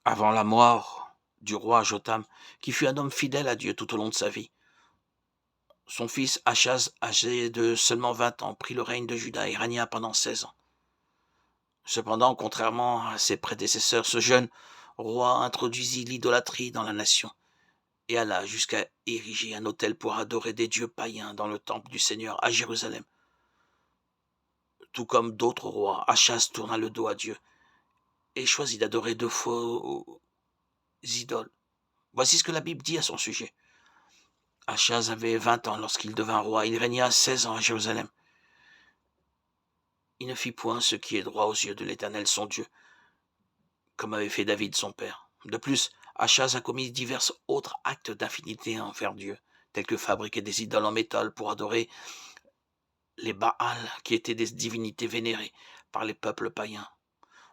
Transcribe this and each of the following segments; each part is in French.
avant la mort du roi Jotham, qui fut un homme fidèle à Dieu tout au long de sa vie. Son fils Achaz, âgé de seulement 20 ans, prit le règne de Juda et régna pendant 16 ans. Cependant, contrairement à ses prédécesseurs, ce jeune roi introduisit l'idolâtrie dans la nation et alla jusqu'à ériger un autel pour adorer des dieux païens dans le temple du Seigneur à Jérusalem. Tout comme d'autres rois, Achaz tourna le dos à Dieu et choisit d'adorer de faux idoles. Voici ce que la Bible dit à son sujet. Achaz avait 20 ans lorsqu'il devint roi. Il régna 16 ans à Jérusalem. Il ne fit point ce qui est droit aux yeux de l'Éternel son Dieu, comme avait fait David son père. De plus, Achaz a commis divers autres actes d'infinité envers Dieu, tels que fabriquer des idoles en métal pour adorer les Baals, qui étaient des divinités vénérées par les peuples païens,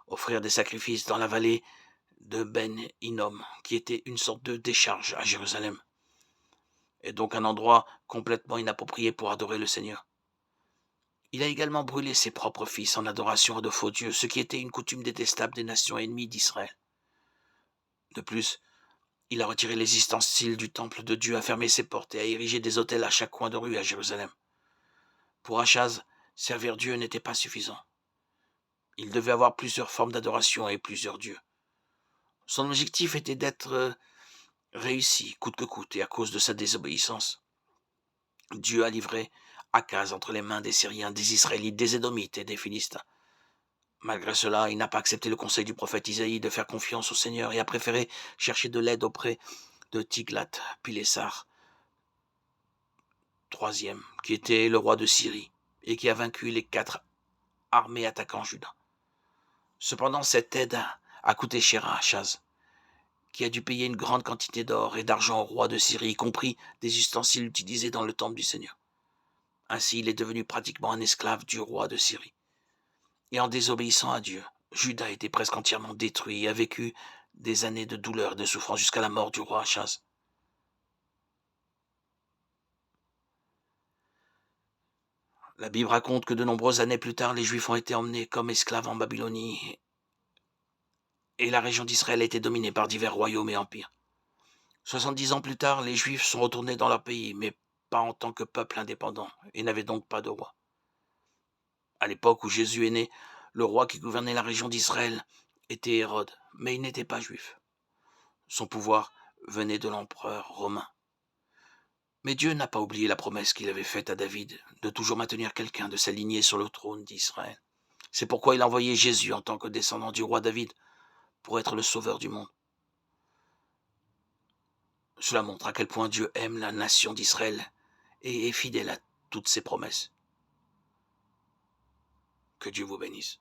offrir des sacrifices dans la vallée de Ben Hinnom, qui était une sorte de décharge à Jérusalem, et donc un endroit complètement inapproprié pour adorer le Seigneur. Il a également brûlé ses propres fils en adoration à de faux dieux, ce qui était une coutume détestable des nations ennemies d'Israël. De plus, il a retiré les ustensiles du temple de Dieu, a fermé ses portes et a érigé des autels à chaque coin de rue à Jérusalem. Pour Achaz, servir Dieu n'était pas suffisant. Il devait avoir plusieurs formes d'adoration et plusieurs dieux. Son objectif était d'être réussi, coûte que coûte, et à cause de sa désobéissance, Dieu a livré Akaz entre les mains des Syriens, des Israélites, des Édomites et des Philistins. Malgré cela, il n'a pas accepté le conseil du prophète Isaïe de faire confiance au Seigneur et a préféré chercher de l'aide auprès de Tiglath-Pilesar III, qui était le roi de Syrie et qui a vaincu les 4 armées attaquant Juda. Cependant, cette aide a coûté cher à Achaz, qui a dû payer une grande quantité d'or et d'argent au roi de Syrie, y compris des ustensiles utilisés dans le temple du Seigneur. Ainsi, il est devenu pratiquement un esclave du roi de Syrie. Et en désobéissant à Dieu, Juda a été presque entièrement détruit et a vécu des années de douleur et de souffrance jusqu'à la mort du roi Achaz. La Bible raconte que de nombreuses années plus tard, les Juifs ont été emmenés comme esclaves en Babylonie et la région d'Israël a été dominée par divers royaumes et empires. 70 ans plus tard, les Juifs sont retournés dans leur pays, mais pas en tant que peuple indépendant, et n'avaient donc pas de roi. À l'époque où Jésus est né, le roi qui gouvernait la région d'Israël était Hérode, mais il n'était pas juif. Son pouvoir venait de l'empereur romain. Mais Dieu n'a pas oublié la promesse qu'il avait faite à David de toujours maintenir quelqu'un de sa lignée sur le trône d'Israël. C'est pourquoi il a envoyé Jésus en tant que descendant du roi David pour être le sauveur du monde. Cela montre à quel point Dieu aime la nation d'Israël et est fidèle à toutes ses promesses. Que Dieu vous bénisse.